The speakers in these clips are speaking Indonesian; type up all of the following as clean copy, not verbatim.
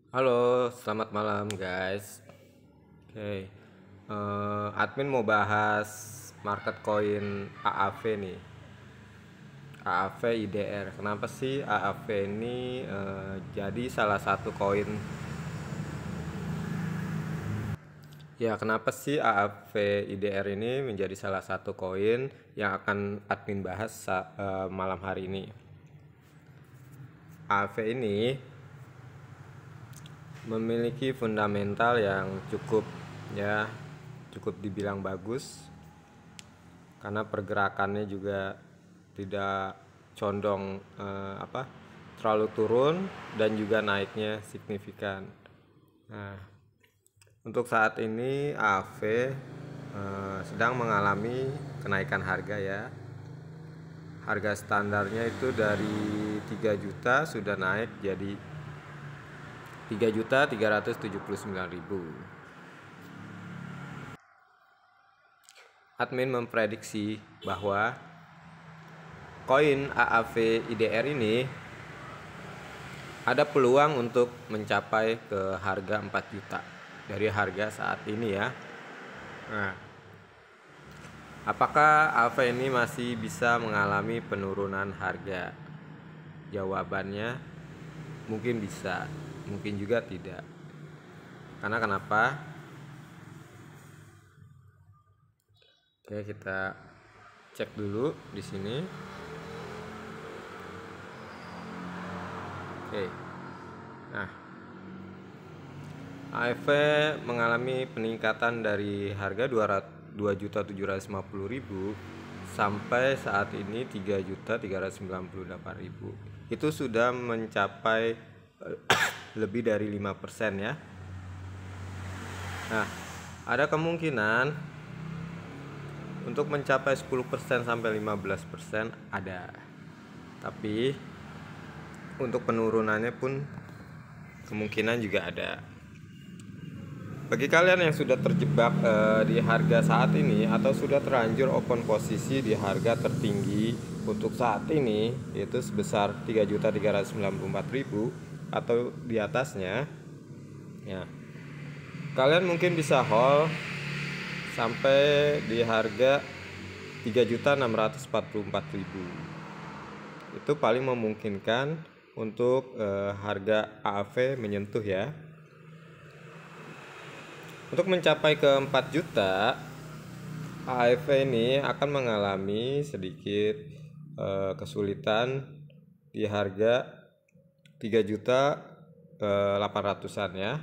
Halo, selamat malam guys. Oke, admin mau bahas market coin AAV nih. AAV IDR. Kenapa sih AAV ini jadi salah satu koin? Ya, kenapa sih AAV IDR ini menjadi salah satu koin yang akan admin bahas malam hari ini? AAV ini memiliki fundamental yang cukup dibilang bagus, karena pergerakannya juga tidak condong terlalu turun dan juga naiknya signifikan. Nah, untuk saat ini AAV sedang mengalami kenaikan harga ya. Harga standarnya itu dari 3 juta sudah naik jadi 3.379.000. Admin memprediksi bahwa koin AAV IDR ini ada peluang untuk mencapai ke harga 4 juta dari harga saat ini ya. Nah, apakah AAV ini masih bisa mengalami penurunan harga? Jawabannya mungkin bisa, mungkin juga tidak. Karena kenapa? Oke, kita cek dulu di sini. Oke. Nah, AAV mengalami peningkatan dari harga 2.750.000 sampai saat ini 3.398.000. Itu sudah mencapai lebih dari 5% ya. Nah, ada kemungkinan untuk mencapai 10% sampai 15% ada. Tapi untuk penurunannya pun kemungkinan juga ada. Bagi kalian yang sudah terjebak di harga saat ini atau sudah terlanjur open posisi di harga tertinggi untuk saat ini, yaitu sebesar 3.394.000 atau di atasnya, ya, kalian mungkin bisa hold sampai di harga 3.644.000. Itu paling memungkinkan untuk harga AAV menyentuh ya. Untuk mencapai ke 4 juta, AAV ini akan mengalami sedikit kesulitan di harga 3.800.000-an ya.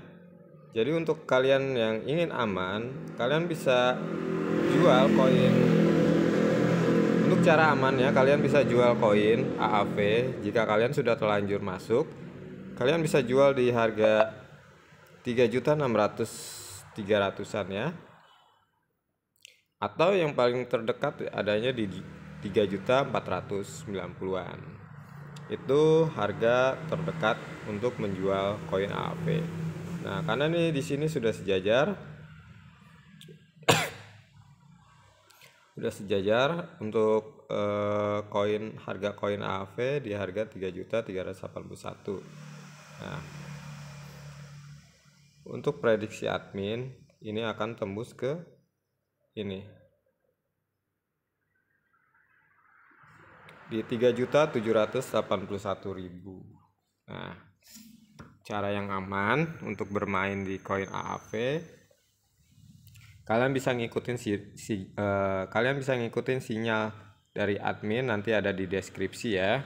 Jadi untuk kalian yang ingin aman, kalian bisa jual koin. Untuk cara aman ya, kalian bisa jual koin AAV jika kalian sudah terlanjur masuk. Kalian bisa jual di harga 3.600.000-300.000-an ya. Atau yang paling terdekat adanya di 3.490.000-an. Itu harga terdekat untuk menjual koin AAV. Nah, karena nih di sini sudah sejajar untuk harga koin AAV di harga 3.381. Nah, untuk prediksi admin ini akan tembus ke ini di 3.781.000. Nah, cara yang aman untuk bermain di koin AAV, kalian bisa ngikutin sinyal dari admin, nanti ada di deskripsi ya.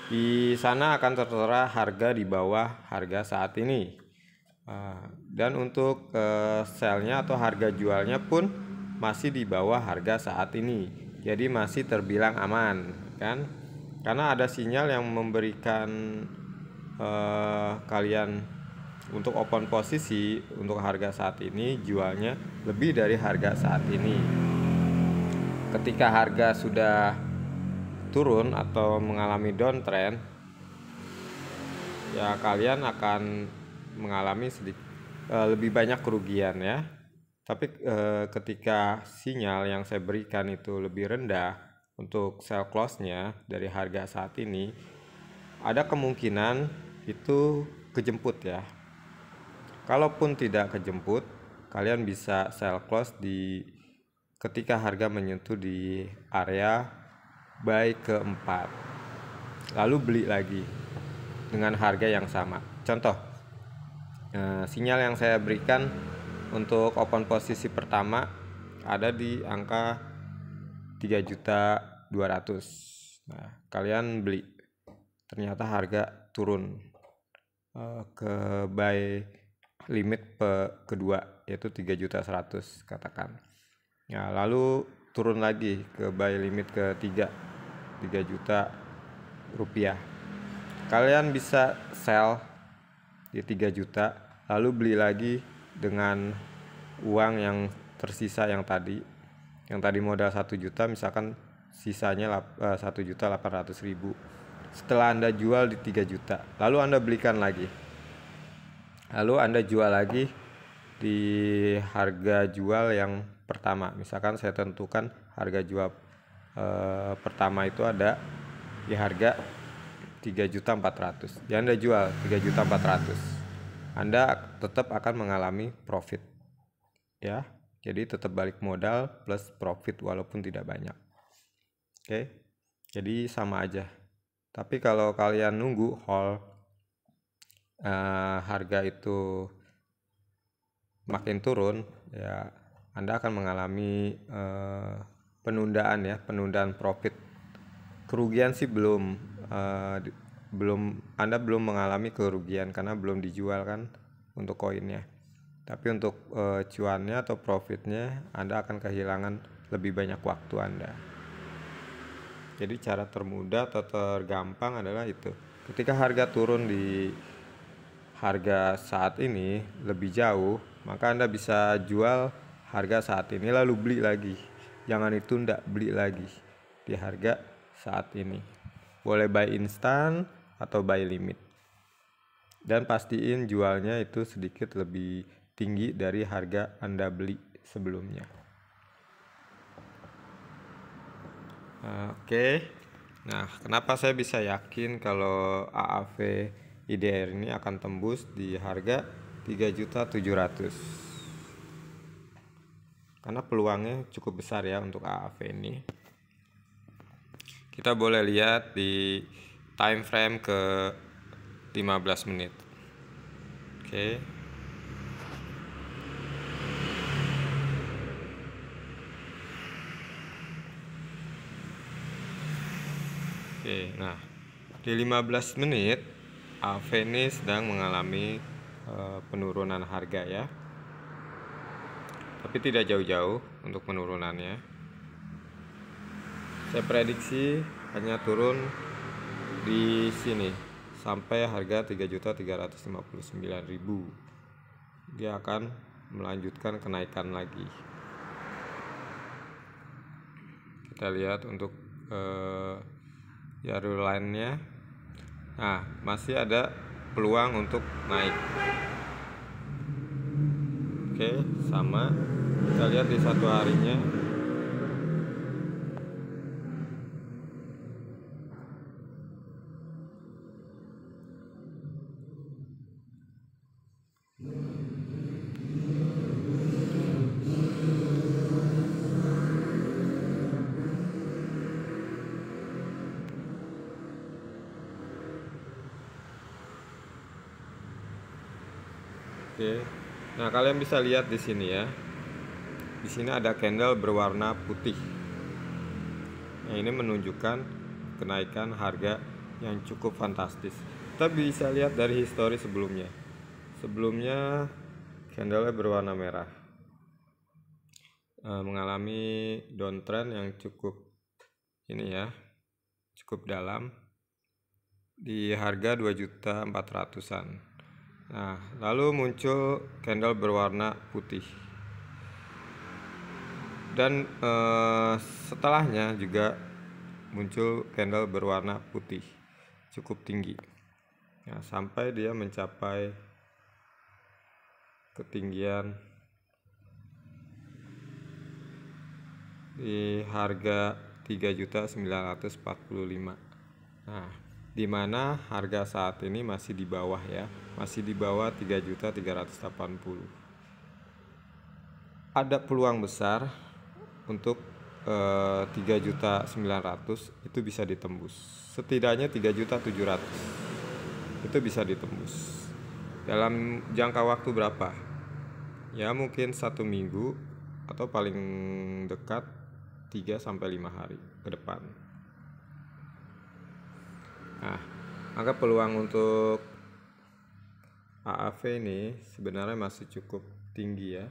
Di sana akan tertera harga di bawah harga saat ini. Dan untuk sell-nya atau harga jualnya pun masih di bawah harga saat ini. Jadi masih terbilang aman kan? Karena ada sinyal yang memberikan kalian untuk open posisi untuk harga saat ini jualnya lebih dari harga saat ini. Ketika harga sudah turun atau mengalami downtrend, ya kalian akan mengalami lebih banyak kerugian ya. Tapi ketika sinyal yang saya berikan itu lebih rendah untuk sell close-nya dari harga saat ini, ada kemungkinan itu kejemput ya. Kalaupun tidak kejemput, kalian bisa sell close ketika harga menyentuh di area buy keempat, lalu beli lagi dengan harga yang sama. Contoh, sinyal yang saya berikan untuk open posisi pertama ada di angka 3.200.000. Nah, kalian beli, ternyata harga turun ke buy limit kedua, yaitu 3.100.000 katakan. Nah, lalu turun lagi ke buy limit ketiga, 3 juta rupiah. Kalian bisa sell di 3 juta, lalu beli lagi dengan uang yang tersisa yang tadi modal 1 juta, misalkan sisanya 1.800.000. Setelah Anda jual di 3 juta, lalu Anda belikan lagi, lalu Anda jual lagi di harga jual yang pertama. Misalkan saya tentukan harga jual pertama itu ada di harga 3.400.000. Ya, Anda jual 3.400.000. Anda tetap akan mengalami profit ya. Jadi tetap balik modal plus profit walaupun tidak banyak. Oke. Jadi sama aja. Tapi kalau kalian nunggu hold harga itu makin turun, ya Anda akan mengalami penundaan profit. Kerugian sih belum, Anda belum mengalami kerugian karena belum dijual kan untuk koinnya. Tapi untuk cuannya atau profitnya Anda akan kehilangan lebih banyak waktu Anda. Jadi cara termudah atau tergampang adalah itu. Ketika harga turun di harga saat ini lebih jauh, maka Anda bisa jual harga saat ini lalu beli lagi. Jangan ditunda, beli lagi di harga saat ini. Boleh buy instan atau buy limit. Dan pastiin jualnya itu sedikit lebih tinggi dari harga Anda beli sebelumnya. Oke. Nah, kenapa saya bisa yakin kalau AAV IDR ini akan tembus di harga 3.700.000? Karena peluangnya cukup besar ya untuk AAV ini. Kita boleh lihat di time frame ke 15 menit. Oke. Oke, nah di 15 menit AAV ini sedang mengalami penurunan harga ya. Tapi tidak jauh-jauh untuk penurunannya. Saya prediksi hanya turun di sini sampai harga 3.359.000. Dia akan melanjutkan kenaikan lagi. Kita lihat untuk jalur lainnya. Nah, masih ada peluang untuk naik. Oke, sama. Kita lihat di satu harinya. Oke. Nah, kalian bisa lihat di sini ya. Di sini ada candle berwarna putih. Nah, ini menunjukkan kenaikan harga yang cukup fantastis. Kita bisa lihat dari histori sebelumnya. Sebelumnya candle berwarna merah. Mengalami downtrend yang cukup cukup dalam di harga 2.400.000-an. Nah, lalu muncul candle berwarna putih. Dan setelahnya juga muncul candle berwarna putih cukup tinggi. Nah, sampai dia mencapai ketinggian di harga 3.945.000. Nah, dimana harga saat ini masih di bawah ya, masih di bawah 3.380.000. Ada peluang besar untuk 3.900.000 itu bisa ditembus, setidaknya 3.700.000 itu bisa ditembus dalam jangka waktu berapa ya, mungkin 1 minggu atau paling dekat 3-5 hari ke depan. Nah, maka peluang untuk AAV ini sebenarnya masih cukup tinggi ya.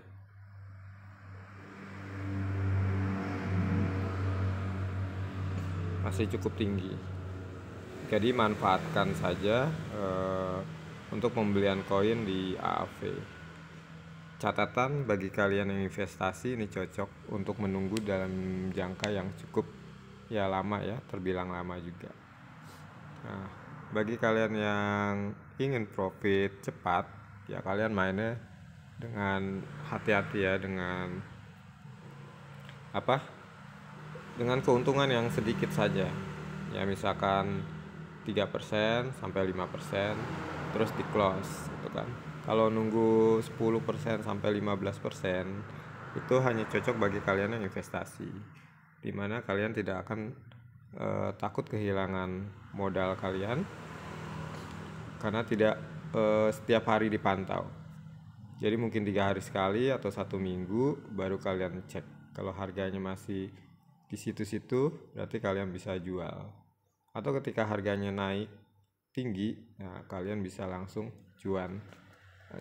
Masih cukup tinggi. Jadi manfaatkan saja untuk pembelian koin di AAV. Catatan bagi kalian yang investasi, ini cocok untuk menunggu dalam jangka yang cukup ya lama ya, terbilang lama juga. Nah, bagi kalian yang ingin profit cepat, ya kalian mainnya dengan hati-hati ya, dengan dengan keuntungan yang sedikit saja. Ya misalkan 3% sampai 5% terus di close gitu kan. Kalau nunggu 10% sampai 15% itu hanya cocok bagi kalian yang investasi, dimana kalian tidak akan takut kehilangan modal kalian karena tidak setiap hari dipantau. Jadi mungkin 3 hari sekali atau 1 minggu baru kalian cek. Kalau harganya masih di situ-situ berarti kalian bisa jual. Atau ketika harganya naik tinggi, nah kalian bisa langsung cuan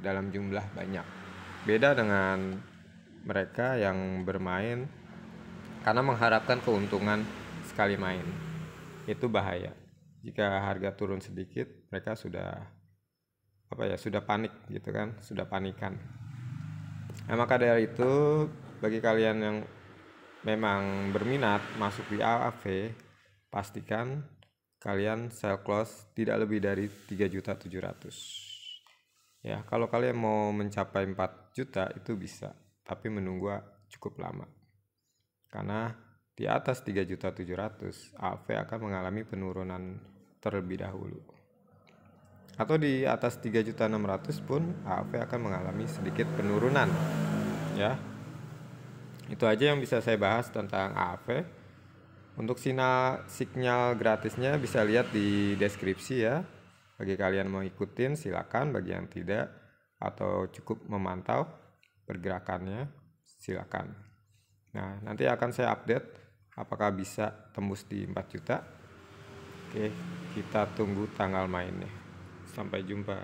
dalam jumlah banyak. Beda dengan mereka yang bermain karena mengharapkan keuntungan sekali main. Itu bahaya. Jika harga turun sedikit, mereka sudah panik gitu kan, sudah panikan. Nah, maka dari itu bagi kalian yang memang berminat masuk di AAV, pastikan kalian sell close tidak lebih dari 3.700.000. Ya, kalau kalian mau mencapai 4 juta itu bisa, tapi menunggu cukup lama. Karena di atas 3.700.000 AAV akan mengalami penurunan terlebih dahulu. Atau di atas 3.600.000 pun AAV akan mengalami sedikit penurunan. Ya. Itu aja yang bisa saya bahas tentang AAV. Untuk sinyal gratisnya bisa lihat di deskripsi ya. Bagi kalian mau ikutin silakan, bagi yang tidak atau cukup memantau pergerakannya silakan. Nah, nanti akan saya update apakah bisa tembus di 4 juta. Oke, kita tunggu tanggal mainnya. Sampai jumpa.